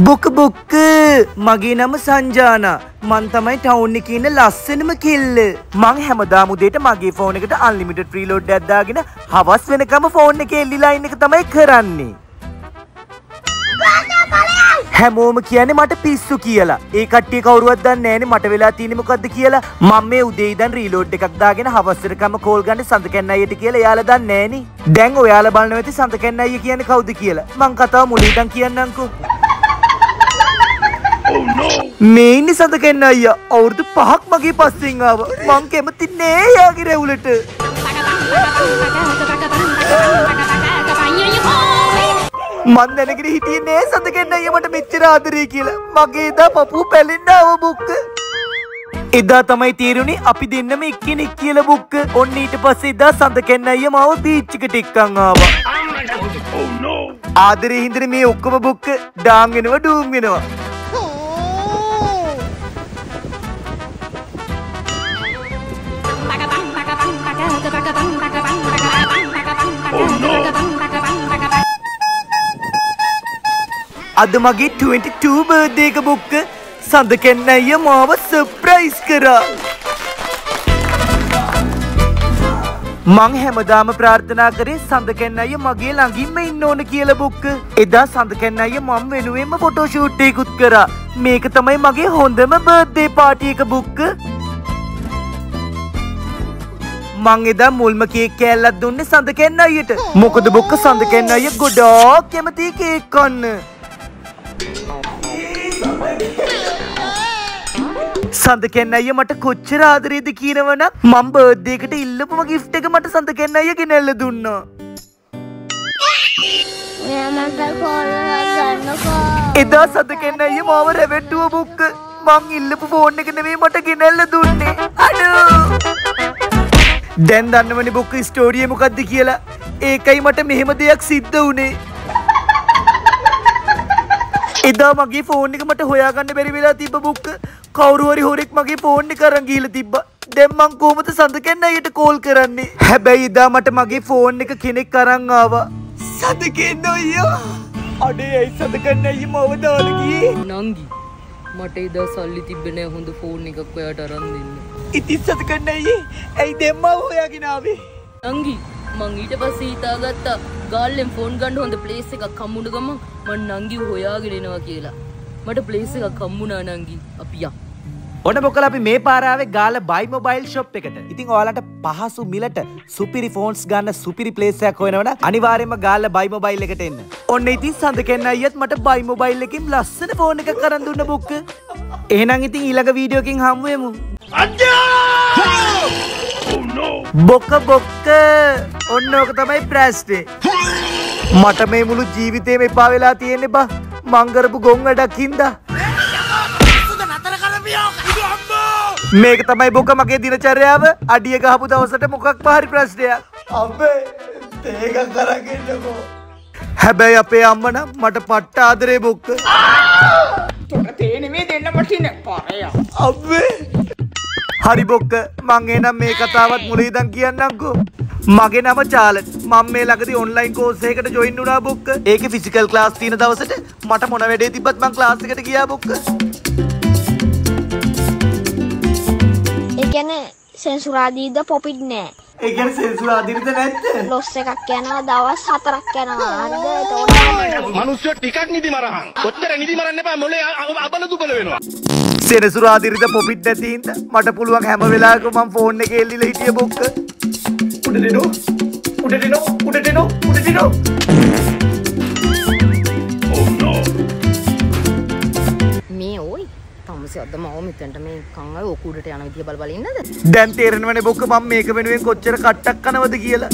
Book මගේ නම සංජානා. මං තමයි ටවුන් එකේ ඉන්න ලස්සනම කෙල්ල. මං හැමදාම උදේට මගේ ෆෝන් එකට අන්ලිමිටඩ් ෆ්‍රීලෝඩ් එකක් දාගෙන හවස් වෙනකම් ෆෝන් එකේ එල්ලිලා ඉන්න එක තමයි කරන්නේ. හැමෝම කියන්නේ මට පිස්සු කියලා. ඒ කට්ටිය කවුරුවත් දන්නේ නැහැනේ මට වෙලා තියෙන්නේ මොකද්ද කියලා. මම මේ උදේ ඉඳන් රීලෝඩ් එකක් දාගෙන හවස් වෙනකම් කෝල් ගන්න සඳකැන්න අයියට කියලා එයාලා දන්නේ නැහැනේ. දැන් ඔයාලා බලනවා ඇති සඳකැන්න අයිය කියන්නේ කවුද කියලා. මං කතාව මුලින් ඉඳන් කියන්නම්කෝ. මේ ඉන්නේ සඳකැන්න අයියා. අවුරුදු 5ක් මගේ පස්සෙන් ආවා. මං කැමති නෑ එයාගේ රැවුලට. මන් දැනගෙන හිටියේ නෑ සඳකැන්න අයියා මට මෙච්චර ආදරේ කියලා. මගේ එදා පපුව පැලෙන්න ආව බුක්ක. එදා තමයි තීරුනේ අපි දෙන්නම එක්කෙනෙක් කියලා බුක්ක. ඔන්න ඊට පස්සේ එදා සඳකැන්න අයියා මාව බීච් එකට එක්කන් ආවා. ආදරේ හින්දා මේ ඔක්කොම බුක්ක ඩාම් වෙනවා ඩූම් වෙනවා. අද මගේ 22 බර්ත්ඩේ එක බුක්ක සඳකැන්න අයියා මාව සර්ප්‍රයිස් කරා. මං හැමදාම ප්‍රාර්ථනා කරේ සඳකැන්න අයියා මගේ ළඟින්ම ඉන්න ඕන කියලා බුක්ක. එදා සඳකැන්න අයියා මම වෙනුවෙන්ම ෆොටෝ ෂූට් එකකුත් කරා. මේක තමයි මගේ හොඳම බර්ත්ඩේ පාටි එක බුක්ක. මං එදා මුල්ම කේක් කෑල්ලක් දුන්නේ සඳකැන්න අයියට. මොකද බුක්ක සඳකැන්න අයියා ගොඩාක් කැමති කේක් කන්න. සඳකැන්න අයියා මට කොච්චර ආදරේද කියනවනම් මම බර්ත්ඩේ එකට ඉල්ලපුම gift එක මට සඳකැන්න අයියා ගෙනල්ලා දුන්නා. එදා සඳකැන්න අයියා මාව රැවට්ටුවා බුක්ක. මං ඉල්ලපු ෆෝන් එක නෙමෙයි මට ගෙනල්ලා දුන්නේ. අඩෝ. දැන් දන්නවනේ බුක්ක ස්ටෝරිය මොකද්ද කියලා. ඒකයි මට මෙහෙම දෙයක් සිද්ධ වුනේ. එදා මගේ ෆෝන් එක මට හොයාගන්න බැරි වෙලා තිබ්බ බුක්ක. කවුරු හරි හොරෙක් මගේ ෆෝන් එක අරන් ගිහලා තිබ්බා. දැන් මං කොහොමද සඳකැන්න අයියට කෝල් කරන්නේ? හැබැයි එදා මට මගේ ෆෝන් එක කෙනෙක් අරන් ආවා. සඳකැන්න අයියා. අඩේ ඇයි සඳකැන්න අයියා මව දාලා ගියේ? නංගි මට එදා සල්ලි තිබ්බේ නෑ හොඳ ෆෝන් එකක් ඔයාට අරන් දෙන්න. ඉතින් සඳකැන්න අයියේ ඇයි දැන් මව හොයාගෙන ආවේ? නංගි මං ඊට පස්සේ හිතාගත්තා ගාල්ලෙන් ෆෝන් ගන්න හොඳ ප්ලේස් එකක් හම්බුන ගමන් මං නංගිව හොයාගෙන එනවා කියලා. මට ප්ලේස් එකක් හම්බුණා නංගි. අපි යා. ඔන්න මොකලා අපි මේ පාර ආවේ ගාල්ල බයි මොබයිල් ෂොප් එකට. ඉතින් ඔයාලට පහසු මිලට සුපිරි ෆෝන්ස් ගන්න සුපිරි ප්ලේස් එකක් හොයනවනම් අනිවාර්යයෙන්ම ගාල්ල බයි මොබයිල් එකට එන්න. ඔන්න ඉතින් සඳකැන්න අයියත් මට බයි මොබයිල් එකකින් ලස්සන ෆෝන් එකක් අරන් දුන්න බුක්ක. එහෙනම් ඉතින් ඊළඟ වීඩියෝ එකකින් හමු වෙමු. බොක්ක ඔන්න ඕක තමයි ප්‍රශ්නේ. මට මේ මුළු ජීවිතේම එපා වෙලා තියෙන්නේ බා මං කරපු ගොන් වැඩක් හින්දා. මේක තමයි බොක්ක මගේ දිනචර්යාව. අඩිය ගහපු දවසට මොකක් හරි ප්‍රශ්නයක්. අම්මේ තේක කරගෙන්නකෝ. හැබැයි අපේ අම්මා නම් මට පට්ට ආදරේ බොක්ක. තොට තේ නෙමෙයි දෙන්න මටින් පාරයා. අම්මේ හරි බොක්ක මං එහෙනම් මේ කතාවත් මුලින් ඉඳන් කියන්නම්කෝ. මගේ නම චාලට්. මම මේ ළඟදී ඔන්ලයින් කෝස් එකකට ජොයින් වුණා බොක්ක. ඒකේ ෆිසිකල් ක්ලාස් තියෙන දවසට මට මොන වැඩේ තිබ්බත් මං ක්ලාස් එකට ගියා බොක්ක. ඒ කියන්නේ සෙන්සුරාදීද පොපිට් නෑ. ඒ කියන්නේ සෙන්සුරාදීද නැත්ද? ලොස් එකක් යනවා දවස් 4ක් යනවා. හරිද? ඒතකොට මිනිස්සු ටිකක් නිදි මරහන්. කොච්චර නිදි මරන්න එපා මොලේ අබල දුබල වෙනවා. සෙනසුරාදීද පොපිට් නැති හින්දා මට පුළුවන් හැම වෙලාවකම මම ෆෝන් එකේ එල්ලිලා හිටිය බොක්ක. උඩට එනෝ. මේ ඕයි තමසේ අද මම මෙතනට මේ කන් අය ඔකුඩට යන විදිය බල බල ඉන්නද? දැන් තේරෙනවනේ බොක්ක මම මේක වෙනුවෙන් කොච්චර කට්ටක් කනවද කියලා.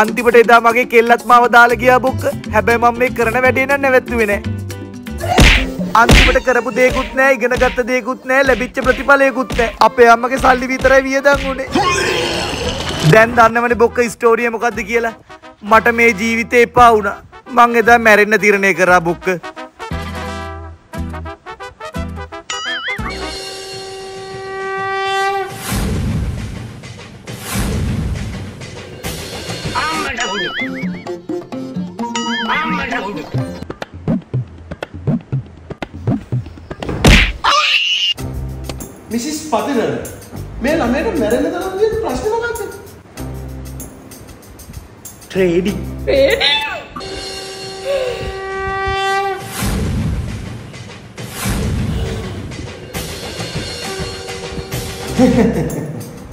අන්තිමට එදා මගේ කෙල්ලත් මාව දාලා ගියා බොක්ක. හැබැයි මම මේ කරන වැඩේ නම් නැවැත්තුවේ නෑ. අන්තිමට කරපු දේකුත් නෑ, ඉගෙන ගත්ත දේකුත් නෑ, ලැබිච්ච ප්‍රතිඵලයකුත් නෑ. අපේ අම්මගේ සල්ලි විතරයි වියදම් උනේ. දැන් දන්නවනේ බොක්ක ස්ටෝරිය මොකද්ද කියලා. මට මේ ජීවිතේ එපා වුණා. මං එදා මැරෙන්න තීරණය කරා බොක්ක. මිසිස් පතිරණ මේ ළමයට මැරෙන්න තරම් තියෙන ප්‍රශ්න මොකක්ද? ට්‍රේඩින්.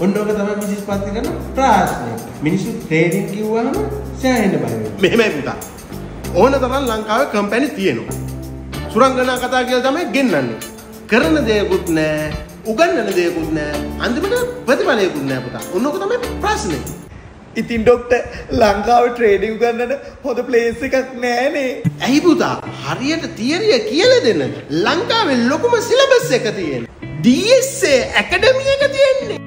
ඔන්නෝක තමයි මිසිස් පතිරණ ප්‍රශ්නේ. මිනිස්සු ට්‍රේඩින් කිව්වම සෑහෙන බය වෙනවා. මෙහෙමයි පුතා. ඕන තරම් ලංකාවේ කම්පැනි තියෙනවා. සුරංගනා කතා කියලා තමයි ගෙන්නන්නේ. කරන දේකුත් නැහැ. උගන්නන දේකුත් නැහැ. අන්තිමට ප්‍රතිඵලයකුත් නැහැ පුතා. ඔන්නෝක තමයි ප්‍රශ්නේ. ඉතින් ડોක්ටර් ලංකාවේ ට්‍රේඩින් උගන්නන හොඳ ප්ලේස් එකක් නෑනේ. ඇයි පුතා? හරියට තියරිය කියලා දෙන්න. ලංකාවේ ලොකුම සිලබස් එක තියෙන්නේ. DSA ඇකඩමි එක තියෙන්නේ.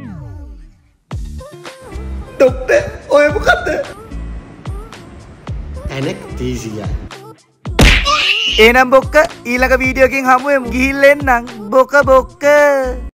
ડોක්ටර් ඔය මොකද්ද? ඇනෙක්තීසියා. එහෙනම් බොක්ක ඊළඟ වීඩියෝ එකකින් හමු වෙමු. ගිහිල්ලා එන්නම්. බොක බොක්ක.